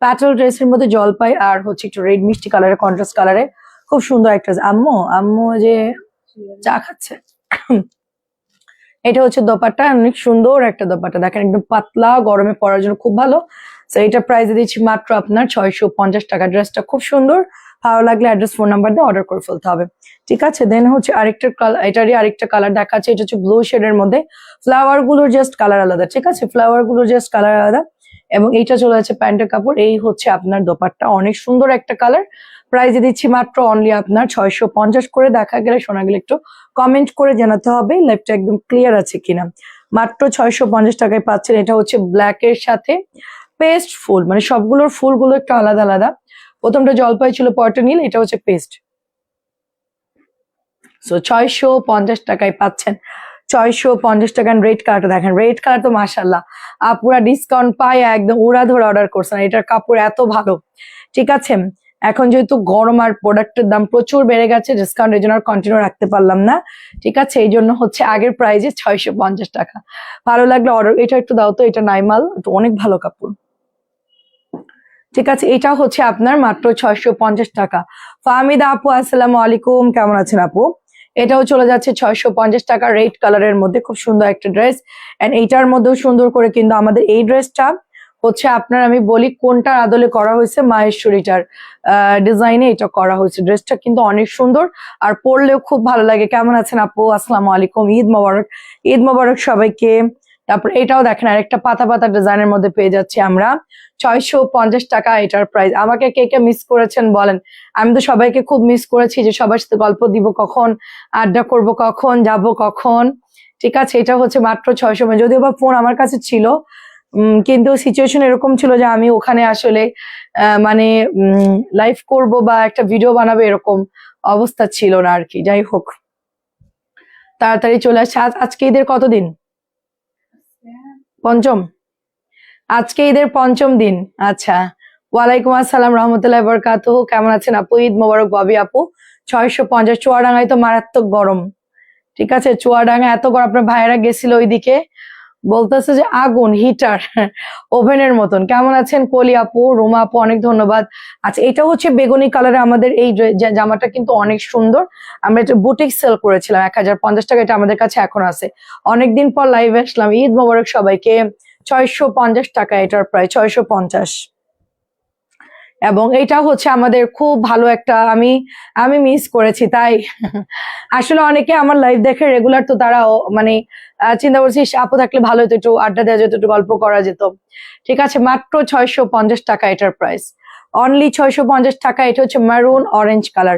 প্যাটেল ড্রেসের মধ্যে জলপাই আর হচ্ছে একটু রেড মিষ্টি কালারের কন্ট্রাস্ট কালারে খুব সুন্দর একটা আম্মু আম্মু যে চা খাচ্ছে। এটা হচ্ছে দোপাট্টা, অনেক সুন্দর একটা দোপাট্টা, দেখেন একদম পাতলা, গরমে পরার জন্য খুব ভালো। তো এটা প্রাইস দিচ্ছি মাত্র আপনার 650 টাকা। ড্রেসটা খুব সুন্দর, ভালো লাগলে অ্যাড্রেস ফোন নাম্বার দিয়ে অর্ডার করে ফেলতে হবে, ঠিক আছে। দেন হচ্ছে আরেকটা কালার, এটারই আরেকটা কালার দেখাচ্ছে, এটা হচ্ছে ব্লু শেডের মধ্যে, ফ্লাওয়ার গুলোর জাস্ট কালার আলাদা, ঠিক আছে, ফ্লাওয়ার গুলোর জাস্ট কালার আলাদা। এবং এইটা চলে যাচ্ছে প্যান্টের কাপড়, এই হচ্ছে আপনার দোপাট্টা, অনেক সুন্দর একটা কালার। প্রাইসে দিচ্ছি মাত্র অনলি আপনার 650 করে। দেখা গেলে শোনা গেলে একটু কমেন্ট করে জানাতে হবে লাইভটা একদম ক্লিয়ার আছে কিনা। মাত্র 650 টাকায় পাচ্ছেন। এটা হচ্ছে ব্ল্যাক এর সাথে পেস্ট ফুল, মানে সবগুলোর ফুলগুলো একটু আলাদা আলাদা। প্রথমটা জলপাই ছিল, পরটা নীল, এটা হচ্ছে পেস্ট। সো 650 টাকায় পাচ্ছেন, 650 টাকা। রেড কালারটা দেখেন, রেড কালার তো মাশাল্লাহ পুরা ডিসকাউন্ট পাই একদম উড়া ধরে অর্ডার করছেন। এটার কাপড় এত ভালো, ঠিক আছে। এখন যেহেতু গরম আর প্রোডাক্টের দাম প্রচুর বেড়ে গেছে, ডিসকাউন্ট এই জন্য আর কন্টিনিউ রাখতে পারলাম না, ঠিক আছে। এই জন্য হচ্ছে আগের প্রাইজে 650 টাকা। ভালো লাগলে অর্ডার, এটা একটু দাও তো, এটা নাইমাল, অনেক ভালো কাপড়, ঠিক আছে। এটা হচ্ছে আপনার মাত্র 650 টাকা। ফাহমিদা আপু আসসালামু আলাইকুম, কেমন আছেন আপু? এটাও চলে যাচ্ছে 650 টাকা, রেড কালারের মধ্যে খুব সুন্দর একটা ড্রেস। এন্ড এইটার মধ্যেও সুন্দর করে কিন্তু আমাদের এই ড্রেসটা হচ্ছে আপনার, আমি বলি কোনটার আদলে করা হয়েছে, মাহেশ্বরীটার ডিজাইনে এটা করা হয়েছে। ড্রেসটা কিন্তু অনেক সুন্দর আর পরলেও খুব ভালো লাগে। কেমন আছেন আপু? আসসালামু আলাইকুম, ঈদ মোবারক। ঈদ মোবারক সবাইকে। তারপর এটাও দেখেন, আরেকটা পাতা পাতা ডিজাইনের মধ্যে পেয়ে যাচ্ছি আমরা, 650 টাকা এটার প্রাইস। আমাকে কে কে মিস করেছেন বলেন? আমি তো সবাইকে খুব মিস করেছি, যে সবার সাথে গল্প দিব কখন, আড্ডা করব কখন, যাব কখন, ঠিক আছে। এটা হচ্ছে মাত্র 600, যদিও বা ফোন আমার কাছে ছিল, কিন্তু সিচুয়েশন এরকম ছিল যে আমি ওখানে আসলে মানে লাইভ করব বা একটা ভিডিও বানাবো এরকম অবস্থা ছিল না আর কি। যাই হোক, তাড়াতাড়ি চলে আসছে। আজকে ঈদের কতদিন? পঞ্চম, আজকে ঈদের পঞ্চম দিন। আচ্ছা, ওয়ালাইকুম আসসালাম রহমতুল্লাহ বরকাতুহু। কেমন আছেন আপু? ঈদ মোবারক ববি আপু। 650। চুয়াডাঙ্গায় তো মারাত্মক গরম, ঠিক আছে। চুয়াডাঙ্গা এত গরম, আপনার ভাইয়েরা গেছিল ওইদিকে, বলতেছে যে আগুন, হিটার, ওভেনের মতন। কেমন আছেন কলি আপু, রোমা আপু, অনেক ধন্যবাদ। আচ্ছা, এটা হচ্ছে বেগুনি কালারে আমাদের এই জামাটা কিন্তু অনেক সুন্দর। আমরা এটা বুটিক সেল করেছিলাম 1050 টাকা, এটা আমাদের কাছে এখন আছে। অনেকদিন পর লাইভে আসলাম। ঈদ মোবারক সবাইকে। 650 টাকা এটার প্রায়, 650। এবং এটা হচ্ছে আমাদের খুব ভালো একটা, আমি মিস করেছি তাই। আসলে অনেকে আমার লাইভ দেখে রেগুলার, তো তারাও মানে চিন্তা করছি আপু থাকলে ভালো হতো, একটু আড্ডা দেওয়া যেত, একটু গল্প করা যেত, ঠিক আছে। মাত্র 650 টাকা এটার প্রাইস, অনলি 650 টাকা। এটা হচ্ছে maroon orange colour,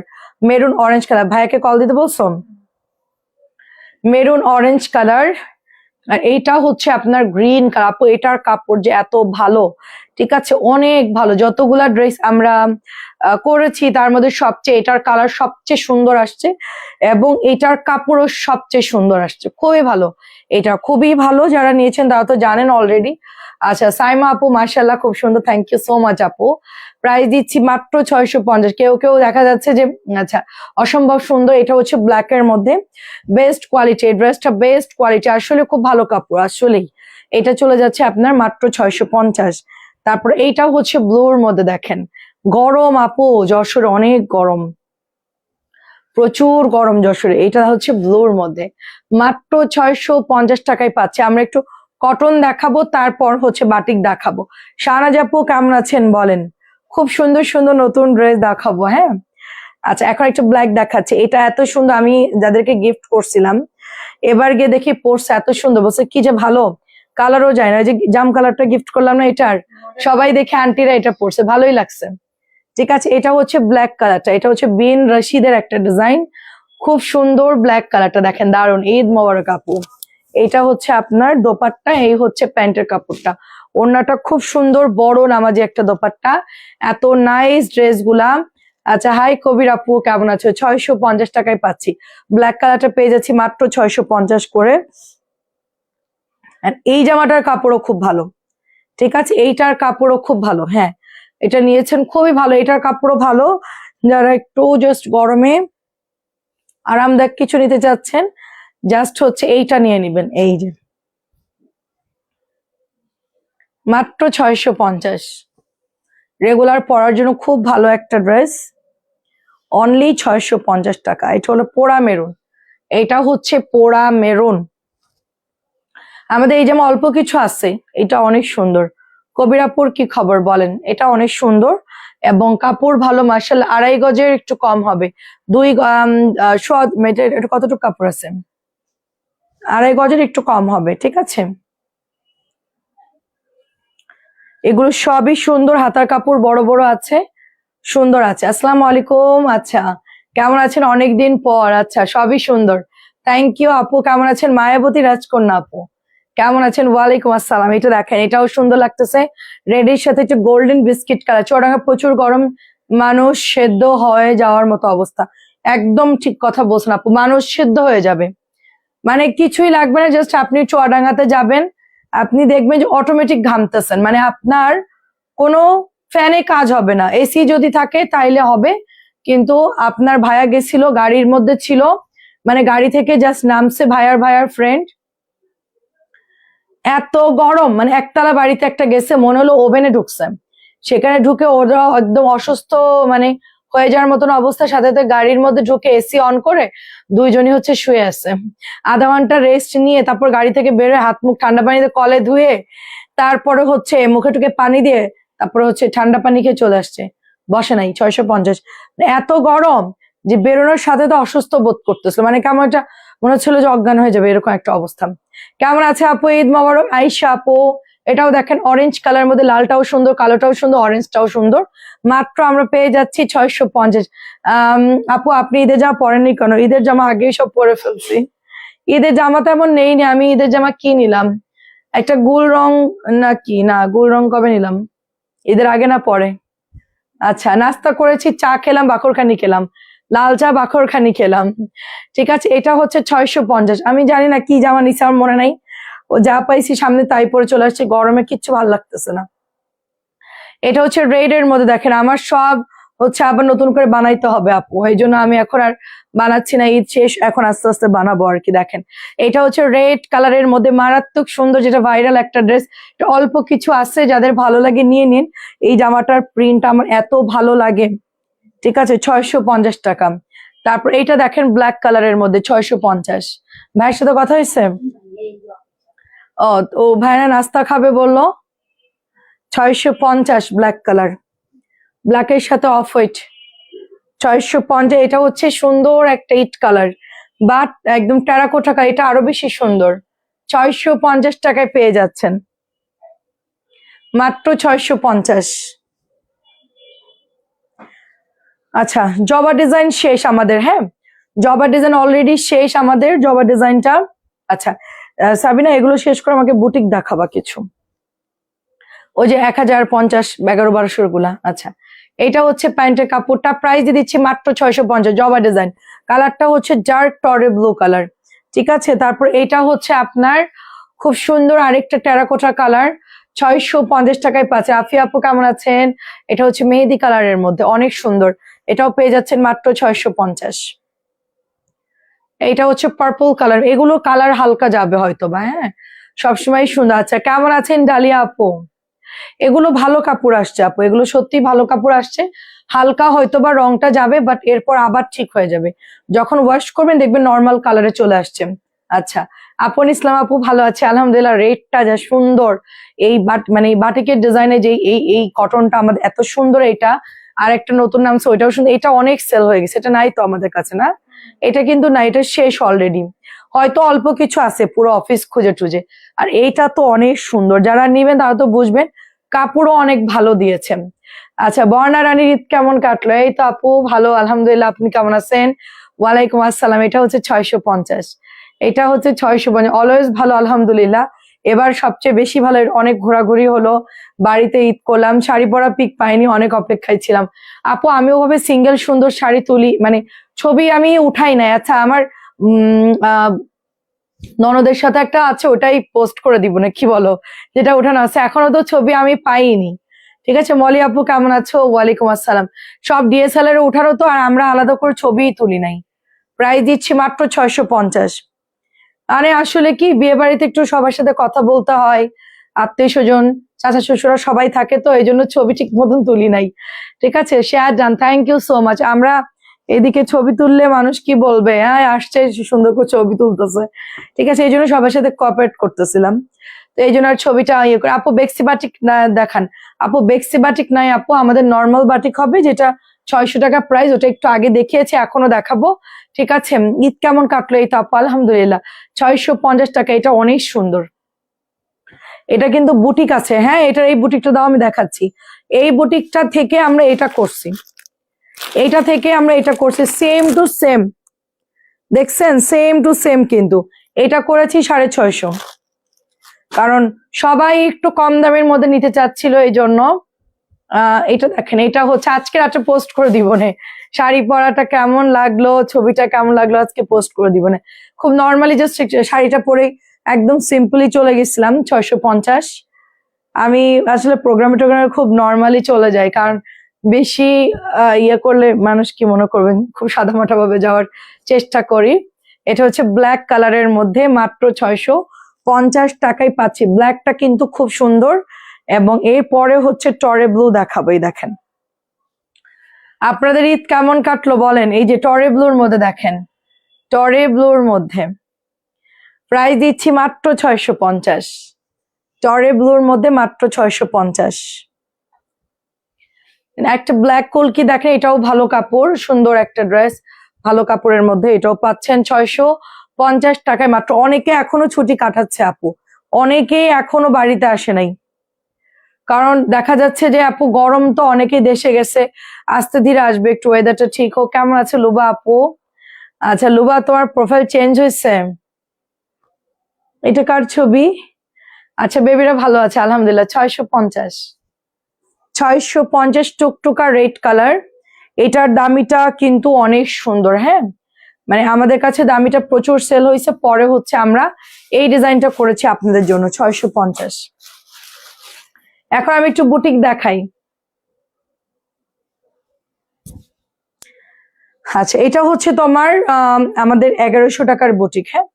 maroon orange colour. ভাইয়াকে কল দিতে বলছো? Maroon orange colour. আর এইটা হচ্ছে আপনার গ্রিন কালার। আপু এটার কাপড় যে এত ভালো, ঠিক আছে, অনেক ভালো। যতগুলা ড্রেস আমরা করেছি তার মধ্যে সবচেয়ে এটার কালার সবচেয়ে সুন্দর আসছে, এবং এটার কাপড়ও সবচেয়ে সুন্দর আসছে, খুবই ভালো। এটা খুবই ভালো, যারা নিয়েছেন তারা তো জানেন অলরেডি। আচ্ছা, সাইমা আপু মাশাআল্লাহ, খুব সুন্দর, থ্যাংক ইউ সো মাচ আপু। প্রাইস দিচ্ছি মাত্র 650। কেউ কেউ দেখা যাচ্ছে যে আচ্ছা অসম্ভব সুন্দর, এটা হচ্ছে ব্ল্যাক এর মধ্যে, বেস্ট কোয়ালিটি। এই ড্রেসটা বেস্ট কোয়ালিটি, আসলে খুব ভালো কাপড় আসলেই। এটা চলে যাচ্ছে আপনার মাত্র 650। তারপর এইটাও হচ্ছে ব্লুর মধ্যে, দেখেন গরম আপু, যশোরে অনেক গরম, প্রচুর গরম যশোরে। এটা হচ্ছে ব্লুর মধ্যে, মাত্র 650 টাকায় পাচ্ছে। আমরা একটু কটন দেখাবো, তারপর হচ্ছে বাটিক দেখাবো। শাহনাজ আপু কেমন আছেন বলেন? খুব সুন্দর সুন্দর নতুন ড্রেস দেখাবো, হ্যাঁ। আচ্ছা, এখন একটা ব্ল্যাক দেখাচ্ছে, এটা এত সুন্দর, আমি যাদেরকে গিফট করছিলাম এবার গিয়ে দেখি পরছে, এত সুন্দর, বলছে কি যে ভালো, কালারও যায় না। যে জাম কালারটা গিফট করলাম না, এটার সবাই দেখে আন্টিরা এটা পরছে, ভালোই লাগছে, ঠিক আছে। এটা হচ্ছে ব্ল্যাক কালারটা, এটা হচ্ছে বিন রশিদের একটা ডিজাইন, খুব সুন্দর ব্ল্যাক কালারটা, দেখেন দারুন। ঈদ মোবারক আপু। এটা হচ্ছে আপনার দোপাট্টা, এই হচ্ছে প্যান্টের কাপড়টা, ওড়নাটা খুব সুন্দর, বড় নামাজি একটা দোপাট্টা, এত নাইস ড্রেস গুলা। আচ্ছা, হাই কবির আপু, কেমন আছো? 650 টাকায় পাচ্ছি, ব্ল্যাক কালারটা পেয়ে যাচ্ছি মাত্র 650 করে। এই জামাটার কাপড়ও খুব ভালো, ঠিক আছে, এইটার কাপড়ও খুব ভালো, হ্যাঁ। এটা নিয়েছেন খুবই ভালো, এটার কাপড়ও ভালো। যারা একটু জাস্ট গরমে আরামদায়ক কিছু নিতে চাচ্ছেন, জাস্ট হচ্ছে এইটা নিয়ে নিবেন। এই যে মাত্র 650, রেগুলার পরার জন্য খুব ভালো একটা ড্রেস, অনলি 650 টাকা। এটা হলো পোড়া মেরুন, এটা হচ্ছে পোড়া মেরুন। আমাদের এই যেমন অল্প কিছু আছে, এটা অনেক সুন্দর। কবিরাপুর কি খবর বলেন? এটা অনেক সুন্দর এবং কাপড় ভালো, মার্শাল্লাহ। 2.5 গজের একটু কম হবে, 2 এটা কতটুকু কাপড় আছে? 2.5 গজের একটু কম হবে, ঠিক আছে। এগুলো সবই সুন্দর, হাতার কাপড় বড় বড় আছে, সুন্দর আছে। আসসালামু আলাইকুম। আচ্ছা, কেমন আছেন? অনেকদিন পর। আচ্ছা, সবই সুন্দর, থ্যাংক ইউ আপু। কেমন আছেন মায়াবতী রাজকন্যা আপু? কেমন আছেন? ওয়ালাইকুম আসসালাম। এটা দেখেন, এটাও সুন্দর লাগতেছে, রেডের সাথে একটু গোল্ডেন বিস্কিট কালার। চুয়াডাঙ্গা প্রচুর গরম, মানুষ সেদ্ধ হয়ে যাওয়ার মতো অবস্থা। একদম ঠিক কথা বলছেন আপু, মানুষ সেদ্ধ হয়ে যাবে, মানে কিছুই লাগবে না, জাস্ট আপনি চুয়াডাঙ্গাতে যাবেন, আপনি দেখবেন যে অটোমেটিক ঘামতেছেন, মানে আপনার কোনো ফ্যানে কাজ হবে না, এসি যদি থাকে তাইলে হবে। কিন্তু আপনার ভাইয়া গেছিল, গাড়ির মধ্যে ছিল, মানে গাড়ি থেকে জাস্ট নামছে, ভাইয়ার ফ্রেন্ড, এত গরম, মানে একতলা বাড়িতে একটা গেছে, মনে হলো ওভেনে ঢুকছে। সেখানে ঢুকে ওরা একদম অসুস্থ, মানে হয়ে যাওয়ার মতন অবস্থা। সাথে সাথে গাড়ির মধ্যে ঢুকে এসি অন করে দুইজনই হচ্ছে শুয়ে আছে। আধা ঘন্টা রেস্ট নিয়ে তারপর গাড়ি থেকে বেরোয়, হাত মুখ ঠান্ডা পানিতে কলে ধুয়ে, তারপরে হচ্ছে মুখে টুকে পানি দিয়ে, তারপরে হচ্ছে ঠান্ডা পানি খেয়ে চলে আসছে। বসে নাই। 650, এত গরম যে বেরোনোর সাথে তো অসুস্থ বোধ করতেছিল, মানে কেমন একটা মনে হচ্ছিল যে অজ্ঞান হয়ে যাবে, এরকম একটা অবস্থা। কেমন আছে আপু? ঈদ মোবারক। আইসা আপু, এটাও দেখেন অরেঞ্জ কালার মধ্যে, লালটাও সুন্দর, কালোটাও সুন্দর, অরেঞ্জটাও সুন্দর। মাত্র আমরা পেয়ে যাচ্ছি 650। আপু আপনি ঈদের জামা পরেননি কেন? ঈদের জামা আগেই সব পরে ফেলছি। ঈদের জামা তেমন নেই নি, আমি ঈদের জামা কি নিলাম, একটা গুল রং, না কি না, গুল রং কবে নিলাম? ঈদের আগে না পরে? আচ্ছা, নাস্তা করেছি, চা খেলাম, বাকরখানি খেলাম, লাল চা বাকরখানি খেলাম, ঠিক আছে। এটা হচ্ছে 650। আমি জানি না কি জামা নিছে, আমার মনে নাই। ও যা পাইছি সামনে তাই পরে চলে আসছে, গরমে কিচ্ছু ভালো লাগতেছে না। এটা হচ্ছে রেড এর মধ্যে, দেখেন আমার সব হচ্ছে আবার নতুন করে বানাইতে হবে আপু, এই জন্য আমি এখন আর বানাচ্ছি না, ঈদ শেষ, এখন আস্তে আস্তে বানাবো আর কি। দেখেন, এটা হচ্ছে রেড কালারের মধ্যে, মারাত্মক সুন্দর, যেটা ভাইরাল একটা ড্রেস। এটা অল্প কিছু আছে, যাদের ভালো লাগে নিয়ে নিন। এই জামাটার প্রিন্ট আমার এত ভালো লাগে, ঠিক আছে। 650 টাকা। তারপর এইটা দেখেন ব্ল্যাক কালারের মধ্যে, 650। ভাইয়ের সাথে কথা হয়েছে? ও, ও ভাইরা নাস্তা খাবে বললো। 650 ব্ল্যাক কালার, ব্ল্যাকের সাথে অফ হোয়াইট, 650। এটা হচ্ছে সুন্দর একটা ইট কালার, বাট একদম টেরাকোটা কালার, এটা আরো বেশি সুন্দর। 650 টাকায় পেয়ে যাচ্ছেন, মাত্র 650। আচ্ছা, জবা ডিজাইন শেষ আমাদের, হ্যাঁ, জবা ডিজাইন অলরেডি শেষ আমাদের, জবা ডিজাইনটা। আচ্ছা সাবিনা, এগুলো শেষ করে আমাকে বুটিক দেখাবা কিছু, ওই যে 1050, 1100-1200 গুলা। আচ্ছা, এটা হচ্ছে প্যান্টের কাপড়টা, প্রাইস দিয়ে দিচ্ছি মাত্র 650, জবা ডিজাইন, কালারটা হচ্ছে ডার্ক টরে ব্লু কালার, ঠিক আছে। তারপর এটা হচ্ছে আপনার খুব সুন্দর আরেকটা টেরাকোটা কালার, 650 টাকায় পাচ্ছে। আফিয়া আপু কেমন আছেন? এটা হচ্ছে মেহেদি কালারের মধ্যে, অনেক সুন্দর, এটাও পেয়ে যাচ্ছেন মাত্র 650। এইটা হচ্ছে পার্পল কালার, এগুলো কালার হালকা যাবে হয়তো বা, হ্যাঁ, সবসময় সুন্দর। আচ্ছা, কেমন আছেন ডালিয়া আপু? এগুলো ভালো কাপড় আসছে আপু, এগুলো সত্যি ভালো কাপড় আসছে, হালকা হয়তো বা রংটা যাবে, বাট এরপর আবার ঠিক হয়ে যাবে, যখন ওয়াশ করবেন দেখবেন নর্মাল কালারে চলে আসছে। আচ্ছা, আপন ইসলাম আপু ভালো আছে আলহামদুলিল্লাহ। রেডটা যা সুন্দর, এই মানে এই বাটিকের ডিজাইনে যে এই কটনটা আমাদের এত সুন্দর, এটা আর একটা নতুন নামছে, ওইটাও সুন্দর। এটা অনেক সেল হয়ে গেছে, এটা নাই তো আমাদের কাছে, না এটা কিন্তু না, এটা শেষ অলরেডি, হয়তো অল্প কিছু আছে পুরো অফিস খুঁজে টুজে। আর এইটা তো অনেক সুন্দর, যারা নিবেন তারা তো বুঝবেন, কাপড়ও অনেক ভালো দিয়েছেন। আচ্ছা, বর্ণা রানীর ঈদ কেমন কাটলো? এই তো আপু ভালো আলহামদুলিল্লাহ, আপনি কেমন আছেন? ওয়ালাইকুম আসসালাম। এটা হচ্ছে 650, এটা হচ্ছে 650, অলওয়েজ ভালো আলহামদুলিল্লাহ। এবার সবচেয়ে বেশি ভালো, অনেক ঘোরাঘুরি হলো, বাড়িতে ঈদ করলাম, শাড়ি পরা পিক পাইনি, অনেক অপেক্ষায় ছিলাম। আপু আমি ওভাবে সিঙ্গেল সুন্দর শাড়ি তুলি, মানে ছবি আমি উঠাই না। আচ্ছা, আমার ননদের সাথে একটা আছে, ওটাই পোস্ট করে দিব না কি বলো, যেটা ওঠানো আছে, এখনো তো ছবি আমি পাইনি, ঠিক আছে। মলি আপু কেমন আছো? ওয়ালাইকুম আসসালাম। সব ডিএসএলআর উঠানো তো, আর আমরা আলাদা করে ছবিই তুলি নাই। প্রাইস দিচ্ছি মাত্র 650। মানে আসলে কি, বিয়ে বাড়িতে একটু সবার সাথে কথা বলতে হয়, আত্মীয় স্বজন চাচা শ্বশুরা সবাই থাকে, তো এই জন্য ছবি ঠিক মতন তুলি নাই। ঠিক আছে, share done, thank you so much. আমরা এদিকে ছবি তুললে মানুষ কি বলবে, হ্যাঁ আসছে সুন্দর করে ছবি তুলতেছে, ঠিক আছে, এই জন্য সবার সাথে কোঅপারেট করতেছিলাম। তো এই জন্য আর ছবিটা ইয়ে করে। আপু বেক্সি বাটিক দেখান। আপু বেক্সি বাটিক নাই আপু, আমাদের নর্মাল বাটিক হবে, যেটা 600 টাকা প্রাইস, ওটা একটু আগে দেখিয়েছি, এখনো দেখাবো। ঠিক আছে, ঈদ কেমন কাটলো? এই তো আপু আলহামদুলিল্লাহ, 650 টাকা। এটা অনেক সুন্দর, এটা কিন্তু বুটিক আছে। হ্যাঁ, এটার এই বুটিকটা দাও, আমি দেখাচ্ছি। এই বুটিকটা থেকে আমরা এটা করছি, এইটা থেকে আমরা এটা করছি, সেম টু সেম, দেখছেন, সেম টু সেম। কিন্তু এটা করেছি 650, কারণ সবাই একটু কম দামের মধ্যে নিতে চাচ্ছিল, এই জন্য। এটা দেখেন, এটা হচ্ছে আজকে রাতে পোস্ট করে দিব না, শাড়ি পরাটা কেমন লাগলো, ছবিটা কেমন লাগলো, আজকে পোস্ট করে দিব না। খুব নর্মালি জাস্ট শাড়িটা পরে একদম সিম্পলি চলে গেছিলাম 650। আমি আসলে প্রোগ্রামে খুব নর্মালি চলে যাই, কারণ বেশি ইয়ে করলে মানুষ কি মনে করবেন, খুব সাদামাটা ভাবে যাওয়ার চেষ্টা করি। এটা হচ্ছে ব্ল্যাক কালারের মধ্যে মাত্র 650 টাকায় পাচ্ছি। ব্ল্যাকটা কিন্তু খুব সুন্দর, এবং এরপরে হচ্ছে টরে ব্লু দেখাবো। এই দেখেন, আপনাদের ঈদ কেমন কাটলো বলেন? এই যে টরে ব্লুর মধ্যে দেখেন, টরে ব্লুর মধ্যে প্রাইস দিচ্ছি মাত্র 650। টরে ব্লুর মধ্যে মাত্র 650। একটা ব্ল্যাক কলকি দেখেন, এটাও ভালো কাপড়, সুন্দর একটা ড্রেস, ভালো কাপড়ের মধ্যে, এটাও পাচ্ছেন 650 টাকায় মাত্র। অনেকে এখনো ছুটি কাটাচ্ছে আপু, অনেকেই এখনো বাড়িতে আসে নাই, কারণ দেখা যাচ্ছে যে আপু গরম তো, অনেকেই দেশে গেছে, আস্তে ধীরে আসবে, একটু ওয়েদারটা ঠিক হোক। কেমন আছে লুবা আপু? আচ্ছা লুবা, তোমার প্রোফাইল চেঞ্জ হয়েছে, এটা কার ছবি? আচ্ছা বেবিরা ভালো আছে আলহামদুলিল্লাহ। 650, 650 টুকটুকা রেড কালার। এটার দামিটা কিন্তু অনেক সুন্দর। হ্যাঁ, মানে আমাদের কাছে দামিটা প্রচুর সেল হয়েছে, পরে হচ্ছে আমরা এই ডিজাইনটা করেছি আপনাদের জন্য 650। এখন আমি একটু বুটিক দেখাই। আচ্ছা, এটা হচ্ছে তোমার আমাদের 1100 টাকার বুটিক। হ্যাঁ,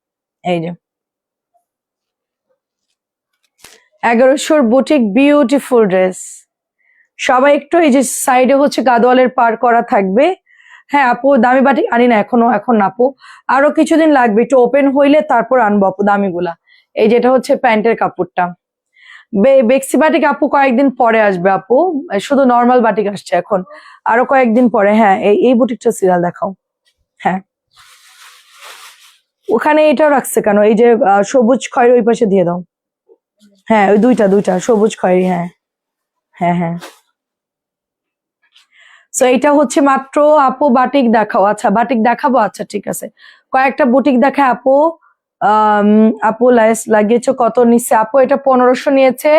এই যে 1100 বুটিক, বিউটিফুল ড্রেস। সবাই একটু, এই যে সাইডে হচ্ছে গাদোয়ালের পার করা থাকবে। হ্যাঁ আপু, দামি বাটিক আনি না এখনো, এখন না আপু, আরো কিছুদিন লাগবে, একটু ওপেন হইলে তারপর আনবো আপু দামিগুলা। এই যেটা হচ্ছে প্যান্টের কাপড়টা, বেক্সি বাটিক আপু কয়েকদিন পরে আসবে আপু, শুধু নর্মাল বাটিক আসছে এখন, আরো কয়েকদিন পরে। হ্যাঁ, এই বুটিকটা সিরিয়াল দেখাও। হ্যাঁ, ওখানে এটাও রাখছে কেন? এই যে সবুজ খয়েরি, ওই পাশে দিয়ে দাও। হ্যাঁ, ওই দুইটা দুইটা সবুজ খয়েরি। হ্যাঁ হ্যাঁ হ্যাঁ। তো এটা হচ্ছে মাত্র আপু, বাটিক দেখাও। আচ্ছা বাটিক দেখাবো, আচ্ছা ঠিক আছে, কয়েকটা বুটিক দেখায় আপু। আপু লাইস লাগিয়েছো কত নিচ্ছে আপু? এটা 1500 নিয়েছে,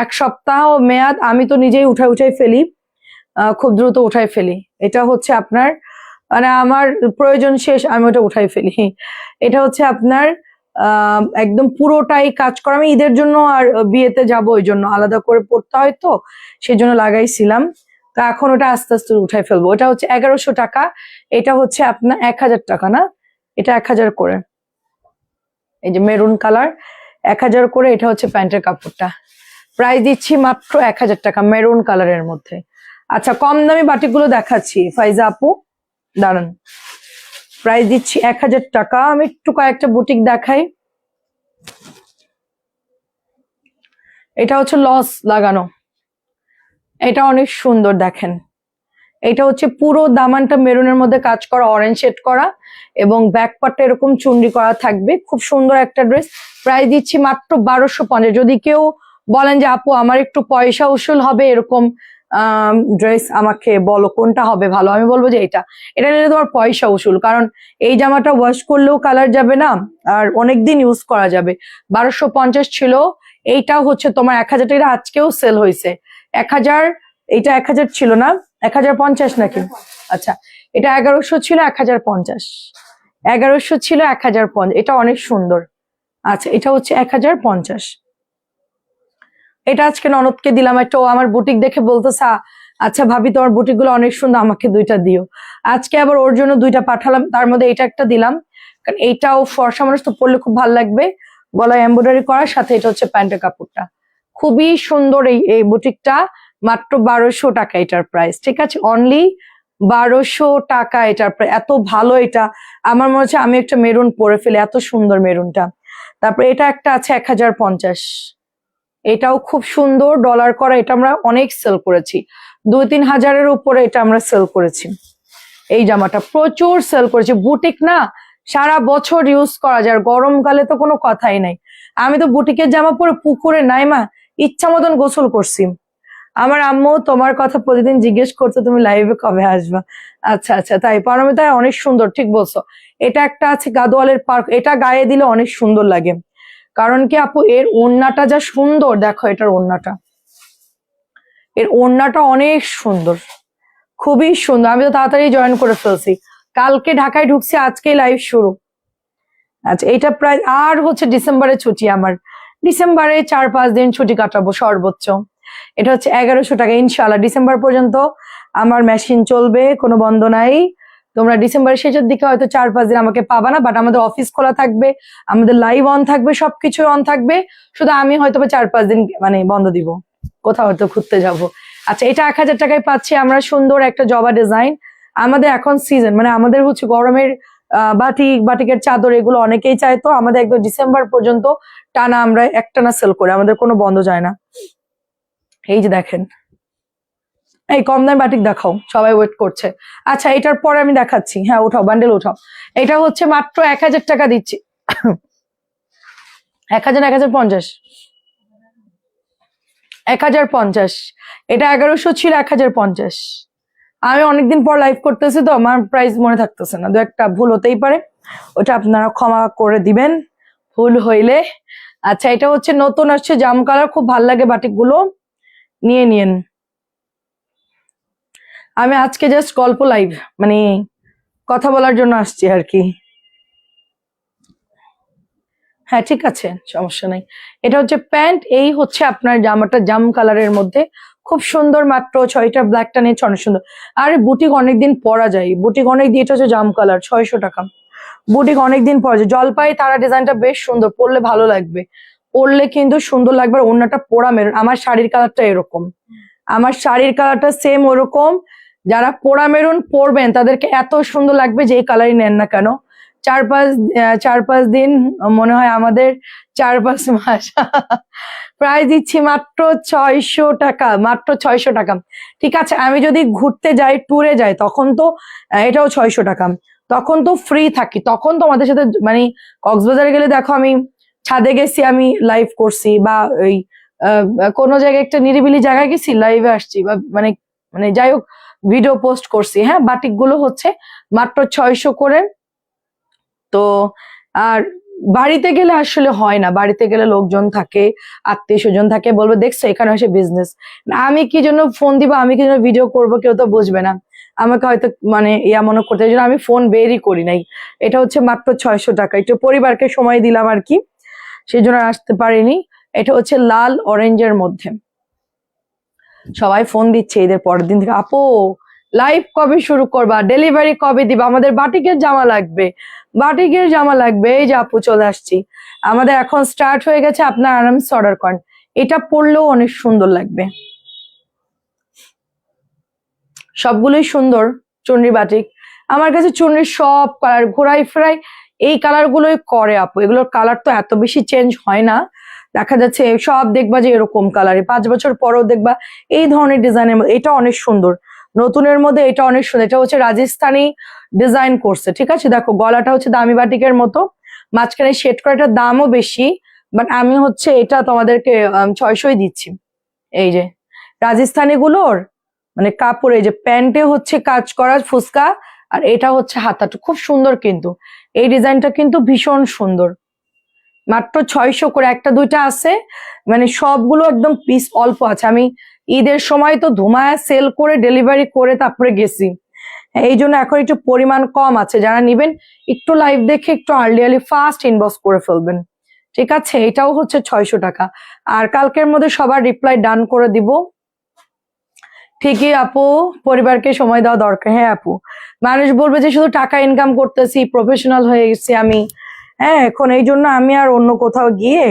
1 সপ্তাহ মেয়াদ। আমি তো নিজেই উঠাই ফেলি, খুব দ্রুত উঠাই ফেলি। এটা হচ্ছে আপনার, মানে আমার প্রয়োজন শেষ আমি ওটা উঠাই ফেলি। এটা হচ্ছে আপনার একদম পুরোটাই কাজ করা। আমি ঈদের জন্য আর বিয়েতে যাব, ওই জন্য আলাদা করে পড়তে হয়, তো সেই জন্য লাগাইছিলাম। তো এখন ওটা আস্তে আস্তে উঠাই ফেলবো। ওটা হচ্ছে 1100 টাকা, এটা হচ্ছে আপনার 1000 টাকা না, এটা 1000 করে। এই যে মেরুন কালার, 1000 করে। এটা হচ্ছে প্যান্টের কাপড়টা, প্রাইস দিচ্ছি মাত্র 1000 টাকা, মেরুন কালারের মধ্যে। আচ্ছা, কম দামি বাটিকগুলো দেখাচ্ছি ফাইজা আপু, দাঁড়ান। প্রাইস দিচ্ছি 1000 টাকা। আমি একটু কয়েকটা বুটিক দেখাই। এটা হচ্ছে লস লাগানো, এটা অনেক সুন্দর দেখেন। এটা হচ্ছে পুরো দামানটা মেরুনের মধ্যে কাজ করা, অরেঞ্জ শেড করা, এবং ব্যাক পার্টটা এরকম চুনরি করা থাকবে। খুব সুন্দর একটা ড্রেস, প্রাইস দিচ্ছি মাত্র 1250। যদি কেউ বলেন যে আপু আমার একটু পয়সা উসুল হবে এরকম ড্রেস, আমাকে বলো কোনটা হবে ভালো, আমি বলবো যে এটা নিলে তোমার পয়সা উসুল, কারণ এই জামাটা ওয়াশ করলেও কালার যাবে না, আর অনেকদিন ইউজ করা যাবে। 1250 ছিল। এইটাও হচ্ছে তোমার 1000 টাকা, আজকেও সেল হয়েছে 1000। এইটা 1000 ছিল না, 1050 নাকি? আচ্ছা, এটা 1100 ছিল, 1050। 1100 ছিল, 1050। এটা অনেক সুন্দর। আচ্ছা, এটা হচ্ছে 1050। এটা আজকে ননদকে দিলাম একটা, ও আমার বুটিক দেখে বলতেছে আচ্ছা ভাবি তোমার বুটিক গুলো অনেক সুন্দর, আমাকে 2টা দিও। আজকে আবার ওর জন্য 2টা পাঠালাম, তার মধ্যে এটা একটা দিলাম, কারণ এইটাও ফর্সা মানুষ তো পরলে খুব ভালো লাগবে, গলায় এমব্রয়ডারি করার সাথে। এটা হচ্ছে প্যান্টের কাপড়টা, খুবই সুন্দর এই বুটিকটা, মাত্র 1200 টাকা এটার প্রাইস, ঠিক আছে, অনলি 1200 টাকা এটার প্রাইস। এত ভালো এটা, আমার মনে হচ্ছে আমি একটা মেরুন পরে ফেলি, এত সুন্দর মেরুনটা। তারপরে এটা একটা আছে 1050, এটাও খুব সুন্দর ডলার করা, এটা আমরা অনেক সেল করেছি, 2-3 হাজারের উপরে এটা আমরা সেল করেছি। এই জামাটা প্রচুর সেল করেছি, বুটিক না সারা বছর ইউজ করা যায়, আর গরমকালে তো কোনো কথাই নাই। আমি তো বুটিকের জামা পরে পুকুরে নাইমা ইচ্ছা মতন গোসল করছি। আমার আম্মু তোমার কথা প্রতিদিন জিজ্ঞেস করতো তুমি লাইভে কবে আসবা। আচ্ছা আচ্ছা, তাই পারমিতা অনেক সুন্দর, ঠিক বলছো। এটা একটা আছে গাদোয়ালের পার্ক, এটা গায়ে দিলে অনেক সুন্দর লাগে, কারণ কি আপু এর ওড়নাটা যা সুন্দর, দেখো এটার ওড়নাটা, এর ওড়নাটা অনেক সুন্দর, খুবই সুন্দর। আমি তো তাড়াতাড়ি জয়েন করে ফেলছি, কালকে ঢাকায় ঢুকছি, আজকেই লাইভ শুরু। আচ্ছা, এটা প্রায় আর হচ্ছে ডিসেম্বরে ছুটি আমার, ডিসেম্বরে 4-5 দিন ছুটি কাটাবো সর্বোচ্চ। এটা হচ্ছে 1100 টাকা, ইনশাল্লাহ ডিসেম্বর পর্যন্ত আমার মেশিন চলবে, কোনো বন্ধ নাই। তোমরা ডিসেম্বরের শেষের দিকে হয়তো 4-5 দিন আমাকে পাবা না, বাট আমাদের অফিস খোলা থাকবে, আমাদের লাইভ অন থাকবে, সবকিছু অন থাকবে, শুধু আমি হয়তো 4-5 দিন মানে বন্ধ দিব, কোথাও হয়তো ঘুরতে যাব। আচ্ছা, এটা 1000 টাকায় পাচ্ছি আমরা, সুন্দর একটা জবা ডিজাইন। আমাদের এখন সিজন, মানে আমাদের হচ্ছে গরমের বাটিকের চাদর, এগুলো অনেকেই চাইতো, আমাদের একদম ডিসেম্বর পর্যন্ত টানা আমরা একটানা সেল করে, আমাদের কোনো বন্ধ যায় না। এই যে দেখেন, এই কম দামে বাটিক দেখাও, সবাই ওয়েট করছে। আচ্ছা, এটার পরে আমি দেখাচ্ছি, হ্যাঁ উঠাও, বান্ডেল উঠাও। এটা হচ্ছে মাত্র 1000 টাকা দিচ্ছি, 1050, 1050। এটা 1100 ছিল, 1050। আমি অনেকদিন পর লাইভ করতেছি তো আমার প্রাইস মনে থাকতেছে না, দু একটা ভুল হতেই পারে, ওটা আপনারা ক্ষমা করে দিবেন ভুল হইলে। আচ্ছা, এটা হচ্ছে নতুন আসছে জাম কালার, খুব ভাল লাগে বাটিক গুলো, নিয়ে নিন। আমি আজকে জাস্ট গল্প লাইভ, মানে কথা বলার জন্য আসছি আর কি। হ্যাঁ ঠিক আছে, সমস্যা নাই। এটা হচ্ছে প্যান্ট, এই হচ্ছে আপনার জামাটা জাম কালারের মধ্যে, খুব সুন্দর, মাত্র 6টা ব্ল্যাকটা নিয়ে অনেক সুন্দর। আরে বুটিক অনেকদিন পরা যায়, বুটিক অনেক দিয়ে, এটা হচ্ছে জাম কালার, 600 টাকা। বুটিক অনেকদিন পরা যায়, জলপাই তারা ডিজাইনটা বেশ সুন্দর, পরলে ভালো লাগবে, পরলে কিন্তু সুন্দর লাগবে। আর ওড়নাটা পোড়া মেরুন, আমার শাড়ির কালারটা এরকম, আমার শাড়ির কালারটা সেম ওরকম। যারা পোড়া মেরুন পরবেন তাদেরকে এত সুন্দর লাগবে, যে এই কালারই নেন না কেন। 4-5 দিন, মনে হয় আমাদের 4-5 মাস। প্রায় দিচ্ছি মাত্র 600 টাকা, মাত্র 600 টাকা। ঠিক আছে, আমি যদি ঘুরতে যাই, ট্যুরে যাই, তখন তো এটাও 600 টাকা, তখন তো ফ্রি থাকি, তখন তো আমাদের সাথে মানে কক্সবাজারে গেলে দেখো আমি ছাদে গেছি, আমি লাইভ করছি, বা ওই কোনো জায়গায় একটা নিরিবিলি জায়গায় গেছি, লাইভে আসছি, বা মানে মানে যাই হোক ভিডিও পোস্ট করছি। হ্যাঁ, বাটিক গুলো হচ্ছে মাত্র 600 করে। তো আর বাড়িতে গেলে আসলে হয় না, বাড়িতে গেলে লোকজন থাকে, আত্মীয় স্বজন থাকে, বলবে দেখছো এখানে এসে বিজনেস, আমি কি জন্য ফোন দিব, আমি কি জন্য ভিডিও করবো, কেউ তো বুঝবে না, আমাকে হয়তো মানে ইয়া মনে করতে, এই জন্য আমি ফোন বেরই করি নাই। এটা হচ্ছে মাত্র 600 টাকা, একটু পরিবারকে সময় দিলাম আর কি, সেই জন্য আসতে পারিনি। এটা হচ্ছে লাল অরেঞ্জের মধ্যে, সবাই ফোন দিচ্ছে ঈদের পরের দিন থেকে, আপু লাইভ কবে শুরু করবা, ডেলিভারি কবে দিবা, আমাদের বাটিকের জামা লাগবে, বাটিকের জামা লাগবে। এই যে আপু চলে আসছি, আমাদের এখন স্টার্ট হয়ে গেছে, আপনার আরামসে অর্ডার করেন, এটা পরলেও অনেক সুন্দর লাগবে, সবগুলোই সুন্দর চুনরি বাটিক। আমার কাছে চুনরির সব কালার ঘোরাই ফেরাই এই কালার গুলোই করে আপু, এগুলোর কালার তো এত বেশি চেঞ্জ হয় না, দেখা যাচ্ছে সব দেখবা যে এরকম কালারে, 5 বছর পরেও দেখবা এই ধরনের ডিজাইনের মধ্যে। এটা অনেক সুন্দর, নতুনের মধ্যে এটা অনেক সুন্দর, এটা হচ্ছে রাজস্থানি ডিজাইন করছে, ঠিক আছে। দেখো গলাটা হচ্ছে দামি বাটিকের মতো, মাঝখানে শেড করা, এটার দামও বেশি, বাট আমি হচ্ছে এটা তোমাদেরকে 600ই দিচ্ছি। এই যে রাজস্থানি গুলোর মানে কাপড়, এই যে প্যান্টে হচ্ছে কাজ করা ফুসকা, আর এটা হচ্ছে হাতাটা খুব সুন্দর, কিন্তু এই ডিজাইনটা কিন্তু ভীষণ সুন্দর, মাত্র 600 করে। একটা দুইটা আছে, মানে সবগুলো একদম পিস অল্প আছে, আমি ঈদের সময় তো ধুমায় সেল করে ডেলিভারি করে তারপরে গেছি, এই জন্য এখন একটু পরিমাণ কম আছে। যারা নিবেন একটু লাইভ দেখে একটু আর্লি ফাস্ট ইনবক্স করে ফেলবেন, ঠিক আছে। এটাও হচ্ছে 600 টাকা, আর কালকের মধ্যে সবার রিপ্লাই ডান করে দিব। ঠিকই আপু, পরিবারকে সময় দেওয়া দরকার। হ্যাঁ আপু, মানুষ বলবে যে শুধু টাকা ইনকাম করতেছি, প্রফেশনাল হয়ে গেছি আমি, হ্যাঁ এখন এই জন্য আমি আর অন্য কোথাও গিয়ে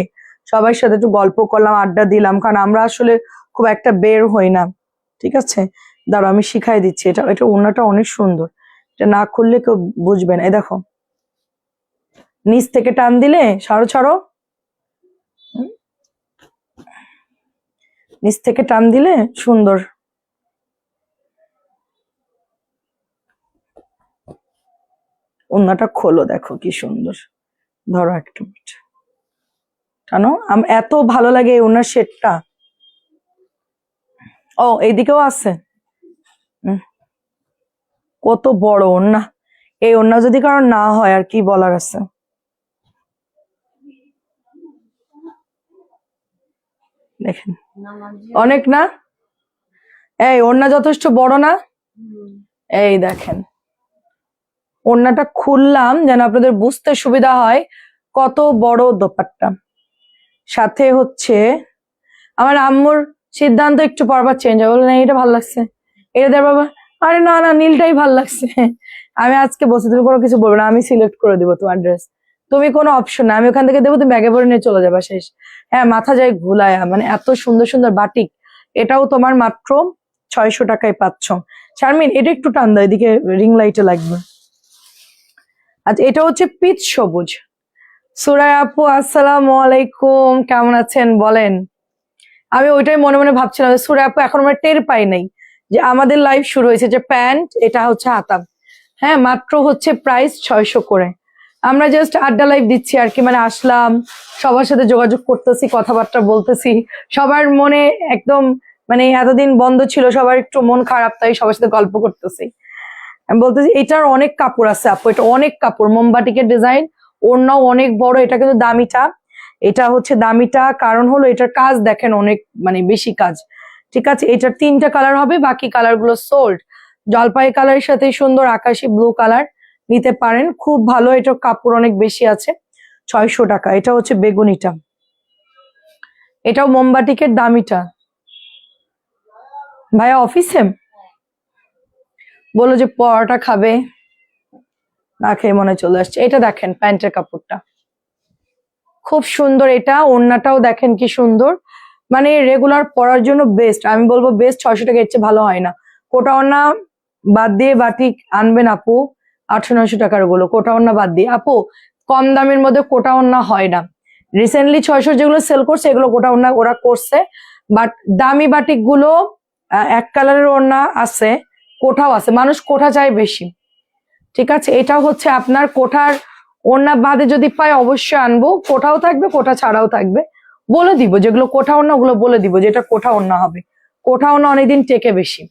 সবার সাথে একটু গল্প করলাম, আড্ডা দিলাম, কারণ আমরা আসলে খুব একটা বের হই না। ঠিক আছে, দাঁড়াও আমি শিখাই দিচ্ছি। এটা এটা ওড়নাটা অনেক সুন্দর, এটা না খুললে কেউ বুঝবে না। এই দেখো, নিচ থেকে টান দিলে, ছাড়ো ছাড়ো, নিচ থেকে টান দিলে সুন্দর। ওড়নাটা খোলো, দেখো কি সুন্দর। ধরো একটু টানো, এত ভালো লাগে এই ওড়নার শেডটা। ও এইদিকেও আছে, কত বড় ওড়না। এই ওড়না যদি কারণ না হয় আর কি বলার আছে। দেখেন অনেক না, এই ওড়না যথেষ্ট বড় না? এই দেখেন, ওড়নাটা খুললাম যেন আপনাদের বুঝতে সুবিধা হয় কত বড় দোপাট্টা। সাথে হচ্ছে আমার আম্মুর সিদ্ধান্ত একটু পরবার চেঞ্জ হবে, বলে না এটা ভালো লাগছে, এটা দেয় বাবা, আরে না না নীলটাই ভালো লাগছে। আমি আজকে বসে, তুমি কোনো কিছু বলবে না, আমি সিলেক্ট করে দিবো তোমার ড্রেস, তুমি কোনো অপশন না, আমি ওখান থেকে দেবো, তুমি ব্যাগে ভরে নিয়ে চলে যাবা, শেষ। হ্যাঁ, মাথা যায় ঘুলায়া, মানে এত সুন্দর সুন্দর বাটিক। এটাও তোমার মাত্র 600 টাকায় পাচ্ছ। শারমিন এটা একটু টান দাও, এদিকে রিং লাইটে লাগবে। আচ্ছা, এটা হচ্ছে পিচ সবুজ। সুরাই আপু আসসালামু আলাইকুম, কেমন আছেন বলেন? আমি ওইটাই মনে মনে ভাবছিলাম, সুরাই আপু এখন আমরা টের পাই নাই যে আমাদের লাইভ শুরু হয়েছে। যে প্যান্ট, এটা হচ্ছে হাতা, হ্যাঁ মাত্র হচ্ছে প্রাইস 600 করে। আমরা জাস্ট আড্ডা লাইভ দিচ্ছি আর কি, মানে আসলাম, সবার সাথে যোগাযোগ করতেছি, কথাবার্তা বলতেছি, সবার মনে একদম, মানে এতদিন বন্ধ ছিল, সবার একটু মন খারাপ, তাই সবার সাথে গল্প করতেছি। আমি বলতেছি এটার অনেক কাপড় আছে আপু, এটা অনেক কাপড়, মোমবাটিকের ডিজাইন, ওড়নাও অনেক বড়। এটা কিন্তু দামিটা, এটা হচ্ছে দামিটা, কারণ হলো এটার কাজ দেখেন অনেক, মানে বেশি কাজ। ঠিক আছে, এটার 3টা কালার হবে, বাকি কালার গুলো সোল্ড। জলপাই কালারের সাথে সুন্দর আকাশি ব্লু কালার নিতে পারেন, খুব ভালো। এটার কাপড় অনেক বেশি আছে, 600 টাকা। এটা হচ্ছে বেগুনিটা, এটাও মোমবাটিকের দামিটা। ভাইয়া অফিসে বলো যে পরোটা খাবে, না খেয়ে মনে চলে আসছে। এটা দেখেন প্যান্টের কাপড়টা খুব সুন্দর, এটা ওড়নাটাও দেখেন কি সুন্দর, মানে রেগুলার পরার জন্য বেস্ট। আমি বলবো বেস্ট, 600 টাকা এর চেয়ে ভালো হয় না। কোটা ওড়না বাদ দিয়ে বাটিক আনবেন আপু, 800-900 টাকার গুলো কোটা ওড়না বাদ দিয়ে। আপু কম দামের মধ্যে কোটা ওড়না হয় না। রিসেন্টলি 600 যেগুলো সেল করছে এগুলো কোটা ওড়না ওরা করছে, বাট দামি বাটিক গুলো এক কালারের ওড়না আছে, কোঠাও আছে, মানুষ কোঠা চায় বেশি। ঠিক আছে, এটা হচ্ছে আপনার কোঠার ওড়না বাদে যদি পাই অবশ্যই আনবো, কোঠাও থাকবে কোঠা ছাড়াও থাকবে, বলে দিব যেগুলো কোঠা ওড়না ওগুলো বলে দিব যে এটা কোঠা ওড়না হবে। কোঠা ওড়না অনেকদিন টেকে বেশি,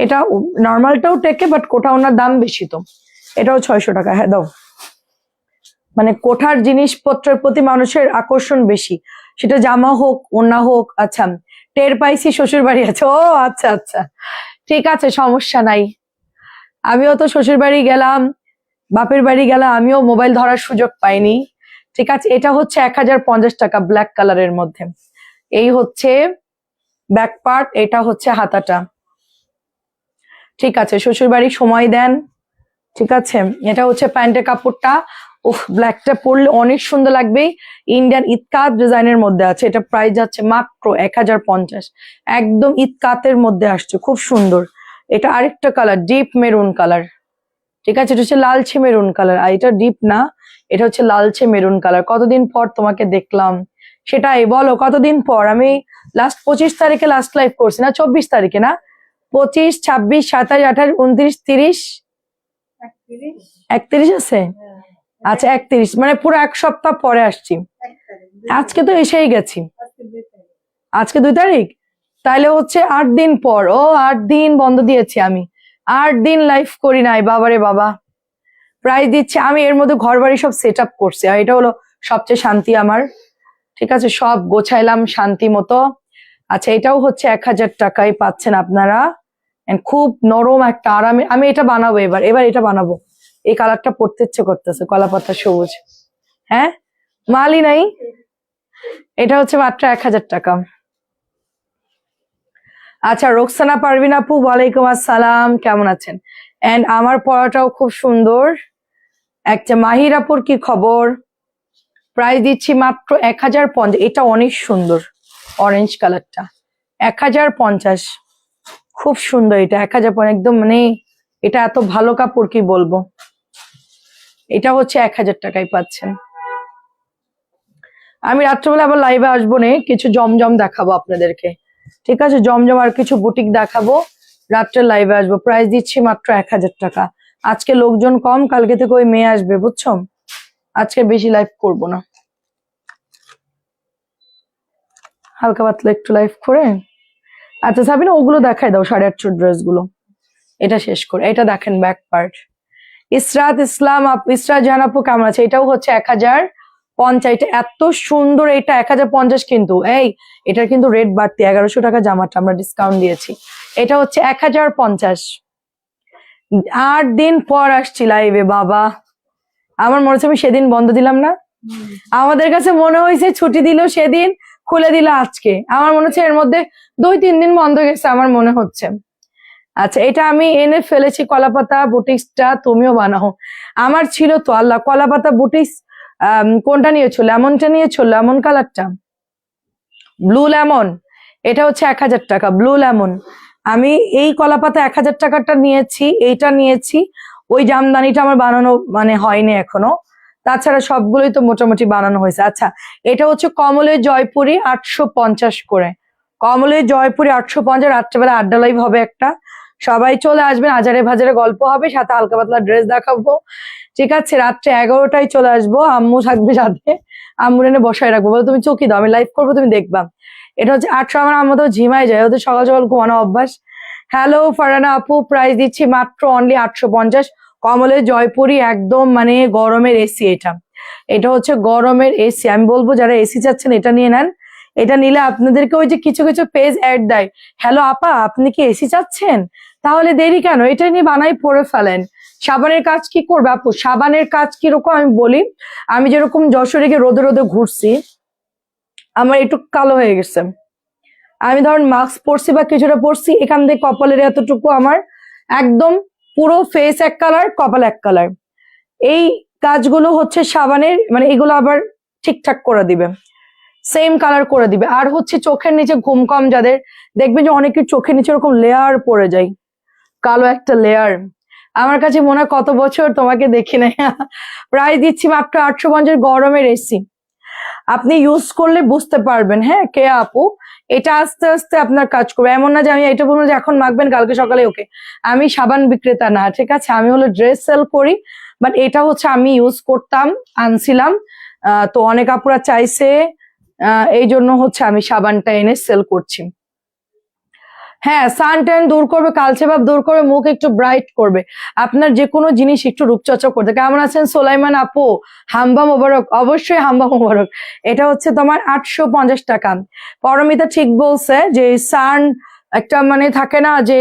এটা নর্মালটাও টেকে, বাট কোঠা ওড়নার দাম বেশি, তো এটাও 600 টাকা। হ্যাঁ দাও, মানে কোঠার জিনিসপত্রের প্রতি মানুষের আকর্ষণ বেশি, সেটা জামা হোক ওড়না হোক। আচ্ছা, টের পাইছি শ্বশুর বাড়ি আছে, ও আচ্ছা আচ্ছা, ঠিক আছে সমস্যা নাই। আমিও তো শ্বশুর বাড়ি গেলাম, বাপের বাড়ি গেলাম, আমিও মোবাইল ধরার সুযোগ পাইনি। ঠিক আছে, এটা হচ্ছে 1050 টাকা ব্ল্যাক কালারের মধ্যে। এই হচ্ছে ব্যাক পার্ট, এটা হচ্ছে হাতাটা। ঠিক আছে, শ্বশুর বাড়ি সময় দেন। ঠিক আছে, এটা হচ্ছে প্যান্টের কাপড়টা, উফ ব্ল্যাকটা পরলে অনেক সুন্দর লাগবে। ইন্ডিয়ান ইতকাত ডিজাইনের মধ্যে আছে, এটা প্রাইস যাচ্ছে মাত্র 1050, একদম ইতকাতের মধ্যে আসছে, খুব সুন্দর। এটা আরেকটা কালার, ডিপ মেরুন কালার। ঠিক আছে, এটা হচ্ছে লালচে মেরুন কালার, আর এটা ডিপ না, এটা হচ্ছে লালচে মেরুন কালার। কতদিন পর তোমাকে দেখলাম, সেটাই বলো কতদিন পর। আমি লাস্ট 25 তারিখে লাস্ট লাইভ করছি, না 24 তারিখে, না 25, 26, 27, 28, 29, 30, 31 আছে। আচ্ছা 31, মানে পুরো এক সপ্তাহ পরে আসছি। আজকে তো এসেই গেছি, আজকে 2 তারিখ, তাইলে হচ্ছে 8 দিন পর। ও 8 দিন বন্ধ দিয়েছি আমি, 8 দিন লাইভ করি নাই, বাবারে বাবা। প্রাইস দিচ্ছে আমি, এর মধ্যে ঘর বাড়ি সব সেট আপ করছি, আর এটা হলো সবচেয়ে শান্তি আমার। ঠিক আছে, সব গোছাইলাম শান্তি মতো। আচ্ছা, এটাও হচ্ছে 1000 টাকায় পাচ্ছেন আপনারা, খুব নরম একটা আরামে। আমি এটা বানাবো এবার, এটা বানাবো। এই কালারটা পড়তে ইচ্ছে করতেছে, কলা পাতা সবুজ। হ্যাঁ, মালই নাই। এটা হচ্ছে মাত্র 1000 টাকা। আচ্ছা, রোকসানা পারভিন আপু ওয়ালাইকুম আসসালাম, কেমন আছেন? এন্ড আমার পড়াটাও খুব সুন্দর। একটা মাহির আপুর কি খবর? প্রাইস দিচ্ছি মাত্র 1050। এটা অনেক সুন্দর, অরেঞ্জ কালারটা 1050, খুব সুন্দর। এটা 1050 একদম, মানে এটা এত ভালো কাপড় কি বলবো। এটা হচ্ছে 1000 টাকায় পাচ্ছেন। আমি রাত্রেবেলা আবার লাইভে আসবো না, কিছু জমজম দেখাবো আপনাদেরকে, ঠিক আছে? জমজম আর কিছু বুটিক দেখাবো, রাত্রে লাইভে আসবো। প্রাইস দিচ্ছি মাত্র 1000 টাকা। আজকে লোকজন কম, কালকে থেকে ওই মেয়ে আসবে, বুঝছো? আজকে বেশি লাইভ করব না, হালকা পাতলা একটু লাইভ করে। আচ্ছা সাবিনা, ওগুলো দেখাই দাও 850 ড্রেস গুলো, এটা শেষ করে। এটা দেখেন ব্যাক পার্ট। ইসরাত ইসলাম ইসরাত জাহান আপু কেমন আছে? এটাও হচ্ছে 1050। এটা এত সুন্দর, এটা 1050 কিন্তু। এটার কিন্তু রেট বাড়তি, 1100 টাকা জামাটা আমরা ডিসকাউন্ট দিয়েছি। এটা হচ্ছে 1050। 8 দিন পর আসছি লাইভে বাবা। আমার মনে হচ্ছে আমি সেদিন বন্ধ দিলাম না, আমাদের কাছে মনে হয়েছে ছুটি দিল সেদিন, খুলে দিল আজকে। আমার মনে হচ্ছে এর মধ্যে 2-3 দিন বন্ধ গেছে আমার মনে হচ্ছে। আচ্ছা, এটা আমি এনে ফেলেছি কলাপাতা বুটিক্সটা, তুমিও বানাও। আমার ছিল তো, আল্লাহ, কলাপাতা বুটিক্স। কোনটা নিয়েছো? লেমনটা নিয়েছো? লেমন কালারটা, ব্লু লেমন। এটা হচ্ছে 1000 টাকা, ব্লু লেমন। আমি এই কলাপাতা 1000 টাকাটা নিয়েছি, এইটা নিয়েছি। ওই জামদানিটা আমার বানানো মানে হয়নি এখনো, তাছাড়া সবগুলোই তো মোটামুটি বানানো হয়েছে। আচ্ছা, এটা হচ্ছে কমলের জয়পুরি 850 করে। কমলের জয়পুরি 850। রাত্রেবেলা আড্ডা লাইভ হবে একটা, সবাই চলে আসবেন, আজারে ভাজারে গল্প হবে, সাথে হালকা পাতলা ড্রেস দেখাবো, ঠিক আছে? রাত্রে 11টায় চলে আসবো, আম্মু থাকবে সাথে, আম্মুর এনে বসায় রাখবো, বলো তুমি চৌকি দাও, আমি লাইভ করবো, তুমি দেখবা। এটা হচ্ছে 800। আমার আম্মু তো ঝিমাই যায়, ওদের সকাল সকাল ঘুমানো অভ্যাস। হ্যালো ফারহানা আপু, প্রাইস দিচ্ছি মাত্র অনলি 850। কমলের জয়পুরি, একদম মানে গরমের এসি। এটা হচ্ছে গরমের এসি। আমি বলবো যারা এসি চাচ্ছেন এটা নিয়ে নেন। এটা নিলে আপনাদেরকে ওই যে কিছু কিছু পেজ অ্যাড দেয়, হ্যালো আপা আপনি কি এসি চাচ্ছেন, তাহলে দেরি কেন, এটা নিয়ে বানাই পরে ফেলেন। সাবানের কাজ কি করবে আপু? সাবানের কাজ কিরকম আমি বলি। আমি যেরকম যশোরে গিয়ে রোদে রোদে ঘুরছি, আমার একটু কালো হয়ে গেছে, আমি ধরুন মাস্ক পরছি বা কিছুটা পরছি, এখান থেকে কপালের এতটুকু আমার একদম পুরো ফেস এক কালার, কপাল এক কালার। এই কাজগুলো হচ্ছে সাবানের, মানে এগুলো আবার ঠিকঠাক করে দিবে, সেম কালার করে দিবে। আর হচ্ছে চোখের নিচে ঘুম কম যাদের, দেখবেন যে অনেকের চোখের নিচে এরকম লেয়ার পড়ে যায়, কালো একটা লেয়ার। আমার কাছে মনে হয় কত বছর তোমাকে দেখি না। প্রাইস দিচ্ছি মাত্র 850, গরমের এসি। আপনি ইউজ করলে বুঝতে পারবেন, হ্যাঁ কে আপু, এটা আস্তে আস্তে আপনার কাজ করবে। এমন না যে আমি এটা বলবো যে এখন মাখবেন কালকে সকালে ওকে। আমি সাবান বিক্রেতা না, ঠিক আছে? আমি হলো ড্রেস সেল করি, বাট এটা হচ্ছে আমি ইউজ করতাম, আনছিলাম, তো অনেক আপুরা চাইছে, এই জন্য হচ্ছে আমি সাবানটা এনে সেল করছি। হ্যাঁ, সান ট্যান দূর করবে, কালচে ভাব দূর করবে, মুখ একটু ব্রাইট করবে, আপনার যে কোনো জিনিস একটু রূপচর্চা করতে। কেমন আছেন সোলাইমান আপু? হাম্বা মোবারক, অবশ্যই হাম্বা মোবারক। এটা হচ্ছে তোমার 850 টাকা। পরমিতা ঠিক বলছে যে সান একটা মানে থাকে না যে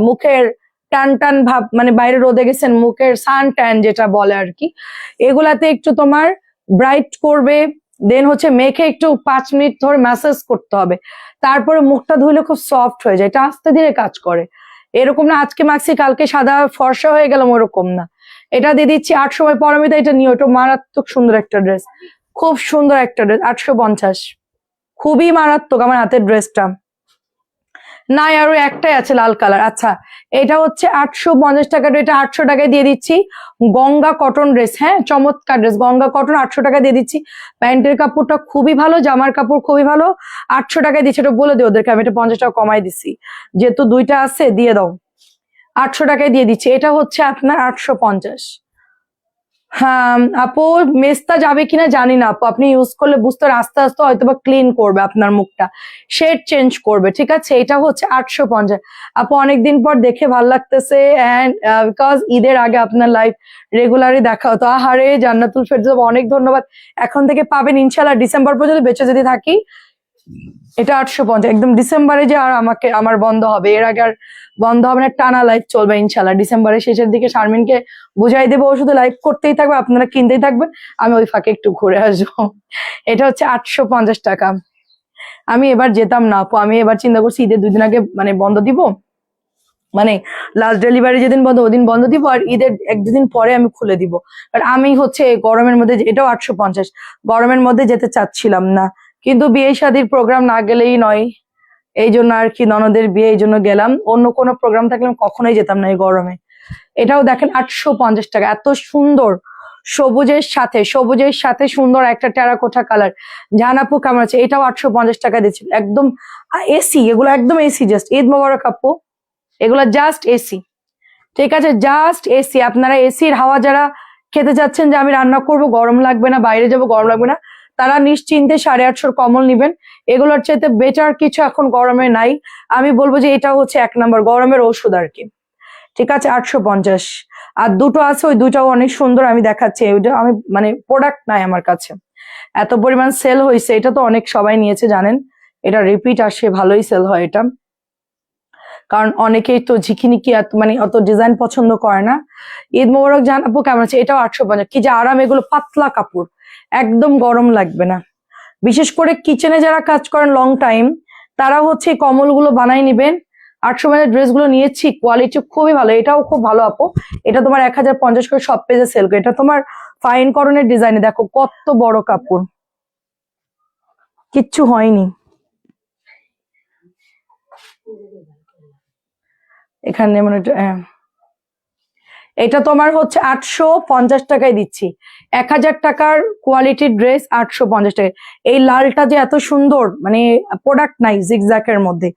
মুখের টান টান ভাব, মানে বাইরে রোদে গেছেন, মুখের সান ট্যান যেটা বলে আর কি, এগুলাতে একটু তোমার ব্রাইট করবে। দেন হচ্ছে মেখে একটু 5 মিনিট ধরে ম্যাসাজ করতে হবে, তারপরে মুখটা ধুইলে খুব সফট হয়ে যায়। এটা আস্তে ধীরে কাজ করে, এরকম না আজকে মাখছি কালকে সাদা ফর্সা হয়ে গেলাম, ওরকম না। এটা দিয়ে দিচ্ছি 800। পরমিতা এটা নিও, এটা মারাত্মক সুন্দর একটা ড্রেস, খুব সুন্দর একটা ড্রেস, 850, খুবই মারাত্মক আমার হাতের ড্রেসটা। না আরো একটাই আছে লাল কালার। আচ্ছা, এটা হচ্ছে 850 টাকা, এটা 800 টাকায় দিয়ে দিচ্ছি। গঙ্গা কটন ড্রেস, হ্যাঁ চমৎকার ড্রেস, গঙ্গা কটন 800 টাকা দিয়ে দিচ্ছি। প্যান্টের কাপড়টা খুবই ভালো, জামার কাপড় খুবই ভালো, 800 টাকায় দিচ্ছি। এটা বলে দিই ওদেরকে, আমি এটা 50 টাকা কমাই দিচ্ছি, যেহেতু দুইটা আছে দিয়ে দাও। 800 টাকায় দিয়ে দিচ্ছি। এটা হচ্ছে আপনার 850। হ্যাঁ আপু, মেস্তা যাবে কিনা জানি না আপু, আপনি ইউজ করলে বুঝতে পারেন, আস্তে আস্তে হয়তো বা ক্লিন করবে আপনার মুখটা, শেড চেঞ্জ করবে, ঠিক আছে? এটা হচ্ছে 850। আপু অনেকদিন পর দেখে ভাল লাগতেছে, এন্ড বিকজ ঈদের আগে আপনার লাইভ রেগুলারই দেখা হতো। আহারে জান্নাতুল ফেরদৌস, অনেক ধন্যবাদ। এখন থেকে পাবেন ইনশাল্লাহ, ডিসেম্বর পর্যন্ত বেঁচে যদি থাকি। এটা 850 একদম, ডিসেম্বরে যে আর আমাকে আমার বন্ধ হবে, এর আগে আর বন্ধ হবে না, টানা লাইভ চলবে ইনশাল্লাহ। ডিসেম্বরের শেষের দিকে শারমিনকে বুঝাই দেবো, ও শুধু লাইভ করতেই থাকবে, আপনারা কিনতেই থাকবেন, আমি ওই ফাঁকে একটু ঘুরে আসবো। এটা হচ্ছে 850 টাকা। আমি এবার যেতাম না আপু, আমি এবার চিন্তা করছি ঈদের 2 দিন আগে মানে বন্ধ দিব, মানে লাস্ট ডেলিভারি যেদিন বন্ধ ওদিন বন্ধ দিব, আর ঈদের এক দুদিন পরে আমি খুলে দিব। আর আমি হচ্ছে গরমের মধ্যে, এটাও 850, গরমের মধ্যে যেতে চাচ্ছিলাম না, কিন্তু বিয়ে শাদির প্রোগ্রাম না গেলেই নয়, এই জন্য আর কি, ননদের বিয়ে, এই জন্য গেলাম। অন্য কোনো প্রোগ্রাম থাকলে আমি কখনোই যেতাম না এই গরমে। এটাও দেখেন 850 টাকা, এত সুন্দর, সবুজের সাথে সুন্দর একটা টেরাকোটা কালার। জানাপু কেমন আছে? এটাও 850 টাকা দিচ্ছি, একদম এসি, এগুলো একদম এসি, জাস্ট ঈদ মোবারক আপু, এগুলো জাস্ট এসি, ঠিক আছে, জাস্ট এসি। আপনারা এসির হাওয়া যারা খেতে চাচ্ছেন যে আমি রান্না করব গরম লাগবে না, বাইরে যাব গরম লাগবে না, তারা নিশ্চিন্তে 850 কমল নিবেন। এগুলোর চাইতে বেটার কিছু এখন গরমে নাই। আমি বলবো যে এটা হচ্ছে 1 নম্বর গরমের ওষুধ আর কি, ঠিক আছে, 850। আর দুটো আছে, ওই দুটাও অনেক সুন্দর, আমি দেখাচ্ছি। ওইটা আমি মানে প্রোডাক্ট নাই আমার কাছে, এত পরিমাণ সেল হয়েছে, এটা তো অনেক সবাই নিয়েছে জানেন, এটা রিপিট আসে, ভালোই সেল হয় এটা, কারণ অনেকেই তো ঝিকিমিকি মানে অত ডিজাইন পছন্দ করে না। ঈদ মোবারক জানাবো কেমন আছে? এটাও 850, কি যে আরাম, এগুলো পাতলা কাপড়, একদম গরম লাগবে না। বিশেষ করে কিচেনে যারা কাজ করেন লং টাইম, তারা হচ্ছে এই কম্বলগুলো বানাই নিবেন। 850 ড্রেসগুলো নিয়েছি, কোয়ালিটি খুবই ভালো, এটাও খুব ভালো আপু। এটা তোমার 1050 করে সব পেজে সেল করে। এটা তোমার ফাইন করনের ডিজাইনে, দেখো কত বড় কাপড়, কিচ্ছু হয়নি এখানে, মানে এটা তোমার হচ্ছে 850 টাকায় দিচ্ছি। 1000 টাকার কোয়ালিটির ড্রেস 850 টাকায়। এই লালটা যে এত সুন্দর, মানে প্রোডাক্ট নাই জিগজ্যাকের মধ্যে।